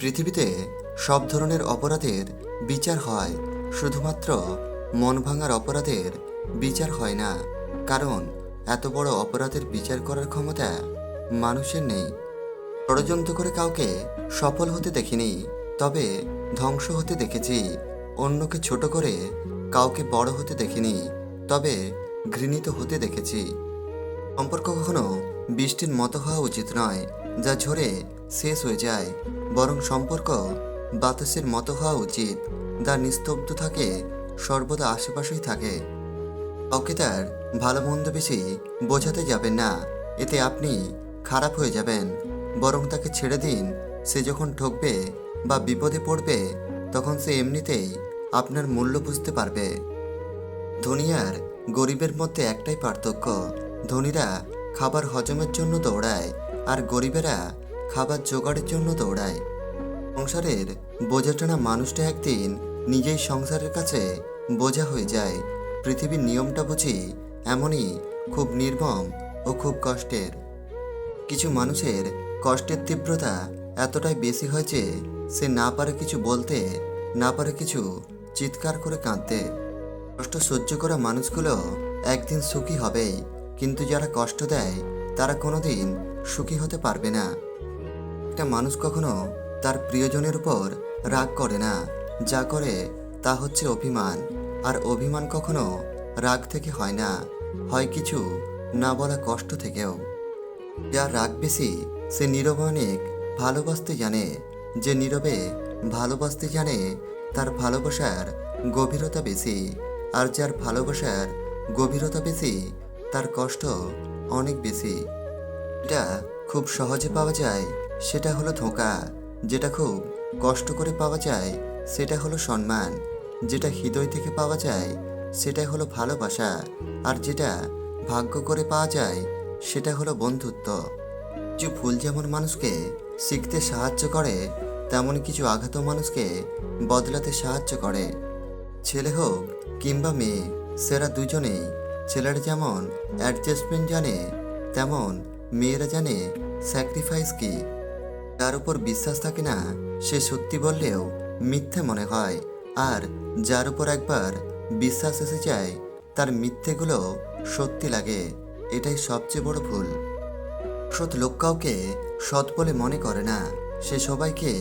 পৃথিবীতে সব ধরনের অপরাধের বিচার হয়, শুধুমাত্র মন ভাঙার অপরাধের বিচার হয় না। কারণ এত বড় অপরাধের বিচার করার ক্ষমতা মানুষের নেই। ষড়যন্ত্র করে কাউকে সফল হতে দেখিনি, তবে ধ্বংস হতে দেখেছি। অন্যকে ছোট করে কাউকে বড় হতে দেখিনি, তবে ঘৃণিত হতে দেখেছি। সম্পর্ক কখনো বৃষ্টির মতো হওয়া উচিত নয়, যা ঝরে শেষ হয়ে যায়। বরং সম্পর্ক বাতাসের মতো হওয়া উচিত, যা নিস্তব্ধ থাকে, সর্বদা আশেপাশেই থাকে। কাউকে তার ভালো মন্দ বেশি বোঝাতে যাবেন না, এতে আপনি খারাপ হয়ে যাবেন। বরং তাকে ছেড়ে দিন। সে যখন ঠকবে বা বিপদে পড়বে, তখন সে এমনিতেই আপনার মূল্য বুঝতে পারবে। ধনী আর গরিবের মধ্যে একটাই পার্থক্য, ধনীরা খাবার হজমের জন্য দৌড়ায়, আর গরিবেরা খাবার জোগাড়ের জন্য দৌড়ায়। সংসারের বোঝা টানা মানুষটা একদিন নিজেই সংসারের কাছে বোঝা হয়ে যায়। পৃথিবীর নিয়মটা বুঝি এমনই, খুব নির্মম ও খুব কষ্টের। কিছু মানুষের কষ্টের তীব্রতা এতটাই বেশি হয় যে সে না পারে কিছু বলতে, না পারে কিছু চিৎকার করে কাঁদতে। কষ্ট সহ্য করা মানুষগুলো একদিন সুখী হবেই, কিন্তু যারা কষ্ট দেয় তারা কোনোদিন সুখী হতে পারবে না। একটা মানুষ কখনো তার প্রিয়জনের উপর রাগ করে না, যা করে তা হচ্ছে অভিমান। আর অভিমান কখনো রাগ থেকে হয় না, হয় কিছু না বলা কষ্ট থেকেও। যার রাগ বেশি সে নীরবে অনেক ভালোবাসতে জানে। যে নীরবে ভালোবাসতে জানে তার ভালোবাসার গভীরতা বেশি। আর যার ভালোবাসার গভীরতা বেশি তার কষ্ট অনেক বেশি। যেটা খুব সহজে পাওয়া যায় সেটা হলো ধোঁকা, যেটা খুব কষ্ট করে পাওয়া যায় সেটা হলো সম্মান, যেটা হৃদয় থেকে পাওয়া যায় সেটা হলো ভালোবাসা, আর যেটা ভাগ্য করে পাওয়া যায় সেটা হলো বন্ধুত্ব। কিছু ভুল যেমন মানুষকে শিখতে সাহায্য করে, তেমন কিছু আঘাত মানুষকে বদলাতে সাহায্য করে। ছেলে হোক কিংবা মেয়ে, সেরা দুজনেই। ছেলেরা যেমন অ্যাডজাস্টমেন্ট জানে, তেমন মেয়েরা জানে স্যাক্রিফাইস কি। যার উপর বিশ্বাস থাকে না সে সত্যি বললেও মিথ্যে মনে হয়, আর যার উপর একবার বিশ্বাস এসে যায় তার মিথ্যেগুলো সত্যি লাগে। এটাই সবচেয়ে বড় ভুল। সৎ লোক কাউকে সৎ বলে মনে করে না, সে সবাইকে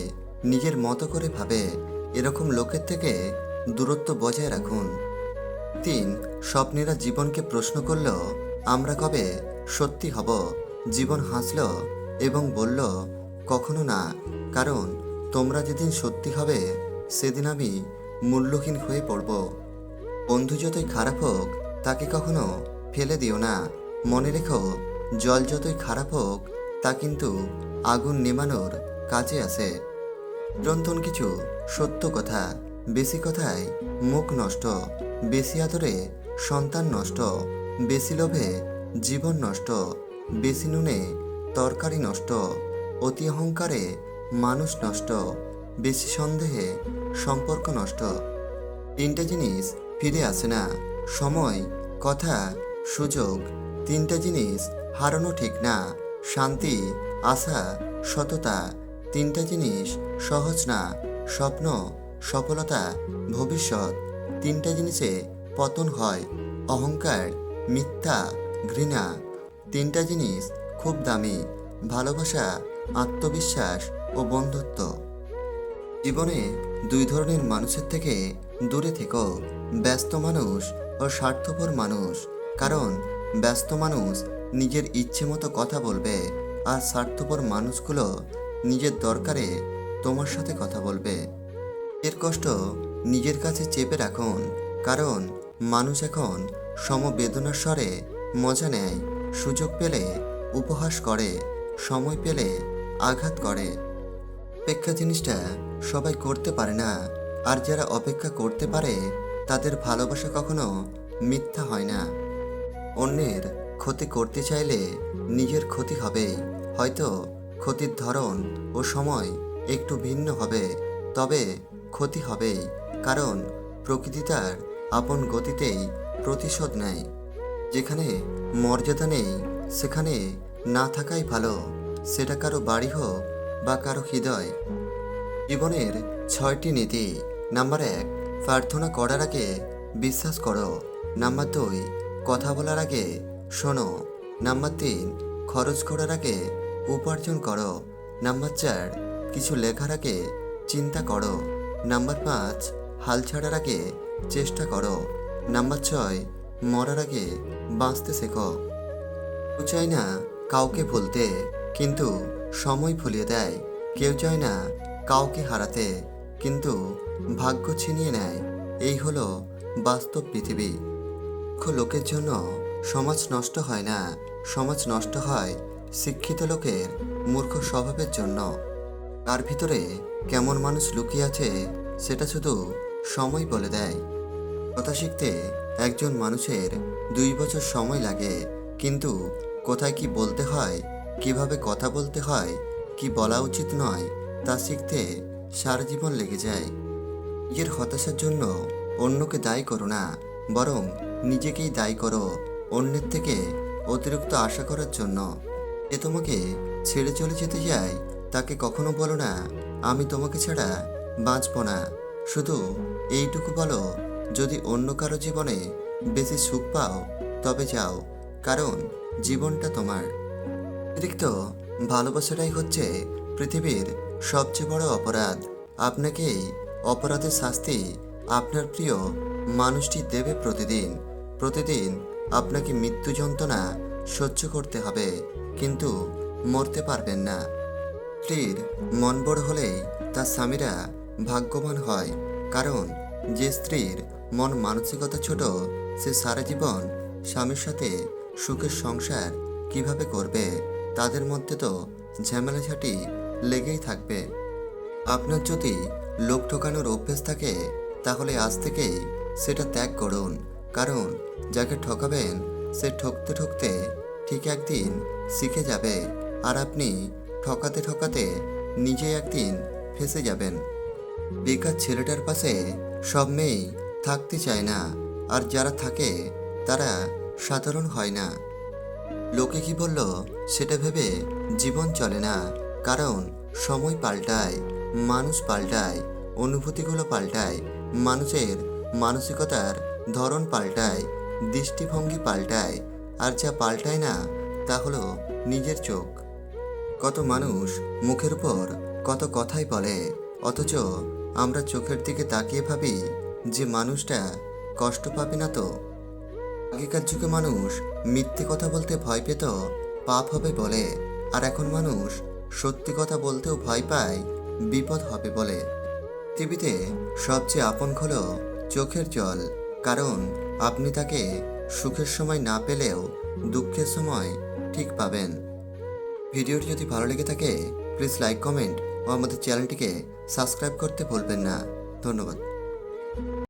নিজের মতো করে ভাবে। এরকম লোকের থেকে দূরত্ব বজায় রাখুন। স্বপ্নেরা জীবনকে প্রশ্ন করল, আমরা কবে সত্যি হব? জীবন হাসল এবং বলল, কখনো না। কারণ তোমরা যেদিন সত্যি হবে সেদিন আমি মূল্যহীন হয়ে পড়ব। বন্ধু যতই খারাপ হোক তাকে কখনো ফেলে দিও না। মনে রেখো, জল যতই খারাপ হোক তা কিন্তু আগুন নেমানোর কাজে আসে। চিরন্তন কিছু সত্য কথা, বেশি কথায় মুখ নষ্ট, বেশি আদরে সন্তান নষ্ট, বেশি লোভে জীবন নষ্ট, বেশি নুনে তরকারি নষ্ট, অতি অহংকারে মানুষ নষ্ট, বেশি সন্দেহে সম্পর্ক নষ্ট। তিনটা জিনিস ফিরে আসে না, সময়, কথা, সুযোগ। তিনটা জিনিস হারানো ঠিক না, শান্তি, আশা, সততা। তিনটা জিনিস সহজ না, স্বপ্ন, সফলতা, ভবিষ্যৎ। তিনটা জিনিসে পতন হয়, অহংকার, মিথ্যা, ঘৃণা। তিনটা জিনিস খুব দামি, ভালোবাসা, আত্মবিশ্বাস ও বন্ধুত্ব। জীবনে দুই ধরনের মানুষের থেকে দূরে থেকো, ব্যস্ত মানুষ ও স্বার্থপর মানুষ। কারণ ব্যস্ত মানুষ নিজের ইচ্ছে মতো কথা বলবে, আর স্বার্থপর মানুষগুলো নিজের দরকারে তোমার সাথে কথা বলবে। এর কষ্ট নিজের কাছে চেপে রাখুন, কারণ মানুষ এখন সমবেদনার স্বরে মজা নেয়। সুযোগ পেলে উপহাস করে, সময় পেলে আঘাত করে। অপেক্ষা জিনিসটা সবাই করতে পারে না, আর যারা অপেক্ষা করতে পারে তাদের ভালোবাসা কখনো মিথ্যা হয় না। অন্যের ক্ষতি করতে চাইলে নিজের ক্ষতি হবে। হয়তো ক্ষতির ধরন ও সময় একটু ভিন্ন হবে, তবে ক্ষতি হবেই। কারণ প্রকৃতি তার আপন গতিতেই প্রতিশোধ নেয়। যেখানে মর্যাদা নেই সেখানে না থাকাই ভালো, সেটা কারো বাড়ি হোক বা কারো হৃদয়। জীবনের 6টি নীতি। নাম্বার 1, প্রার্থনা করার আগে বিশ্বাস করো। নাম্বার 2, কথা বলার আগে শোনো। নাম্বার 3, খরচ করার আগে উপার্জন করো। নাম্বার 4, কিছু লেখার আগে চিন্তা করো। নাম্বার 5, হাল ছাড়ার আগে চেষ্টা করো। নাম্বার 6, মরার আগে বাঁচতে শেখো। কেউ চায় না কাউকে ভুলতে, কিন্তু সময় ভুলিয়ে দেয়। কেউ চায় না কাউকে হারাতে, কিন্তু ভাগ্য ছিনিয়ে নেয়। এই হলো বাস্তব পৃথিবী। মূর্খ লোকের জন্য সমাজ নষ্ট হয় না, সমাজ নষ্ট হয় শিক্ষিত লোকের মূর্খ স্বভাবের জন্য। তার ভিতরে কেমন মানুষ লুকিয়ে আছে সেটা শুধু সময় বলে দেয়। কথা শিখতে একজন মানুষের 2 বছর সময় লাগে, কিন্তু কোথায় কি বলতে হয়, কিভাবে কথা বলতে হয়, কি বলা উচিত নয় তা শিখতে সারা জীবন লেগে যায়। নিজের হতাশার জন্য অন্যকে দায়ী করো না, বরং নিজেকেই দায়ী করো অন্যের থেকে অতিরিক্ত আশা করার জন্য। যে তোমাকে ছেড়ে চলে যেতে যায় তাকে কখনো বলো না আমি তোমাকে ছাড়া বাঁচব না। শুধু এইটুকু বলো, যদি অন্য কারো জীবনে বেশি সুখ পাও তবে যাও, কারণ জীবনটা তোমার। অতিরিক্ত ভালোবাসাটাই হচ্ছে পৃথিবীর সবচেয়ে বড় অপরাধ। আপনাকে এই অপরাধের শাস্তি আপনার প্রিয় মানুষটি দেবে প্রতিদিন। প্রতিদিন আপনাকে মৃত্যু যন্ত্রণা সহ্য করতে হবে, কিন্তু মরতে পারবেন না। স্ত্রীর মন বড় হলেই তার স্বামীরা ভাগ্যবান হয়, কারণ যে স্ত্রীর মন মানসিকতা ছোট সে সারা জীবন স্বামীর সাথে সুখের সংসার কিভাবে করবে? তাদের মধ্যে তো ঝামেলাঝাটি লেগেই থাকবে। আপনার যদি লোক ঠকানোর অভ্যেস থাকে তাহলে আজ থেকেই সেটা ত্যাগ করুন, কারণ যাকে ঠকাবেন সে ঠকতে ঠকতে ঠিক একদিন শিখে যাবে, আর আপনি ঠকাতে ঠকাতে নিজে একদিন ফেঁসে যাবেন। বেকার ছেলেটার পাশে সব মেয়েই থাকতে চায় না, আর যারা থাকে তারা সাধারণ হয় না। লোকে কি বলল সেটা ভেবে জীবন চলে না, কারণ সময় পাল্টায়, মানুষ পাল্টায়, অনুভূতিগুলো পাল্টায়, মানুষের মানসিকতার ধরন পাল্টায়, দৃষ্টিভঙ্গি পাল্টায়, আর যা পাল্টায় না তা হলো নিজের চোখ। কত মানুষ মুখের উপর কত কথাই বলে, অথচ আমরা চোখের দিকে তাকিয়ে ভাবি যে মানুষটা কষ্ট পাবে না তো। আগেকার যুগে মানুষ মিথ্যে কথা বলতে ভয় পেত পাপ হবে বলে, আর এখন মানুষ সত্যি কথা বলতেও ভয় পায় বিপদ হবে বলে। পৃথিবীতে সবচেয়ে আপন হলো চোখের জল, কারণ আপনি তাকে সুখের সময় না পেলেও দুঃখের সময় ঠিক পাবেন। ভিডিওটি যদি ভালো লেগে থাকে প্লিজ লাইক, কমেন্ট ও আমাদের চ্যানেলটিকে সাবস্ক্রাইব করতে ভুলবেন না। ধন্যবাদ।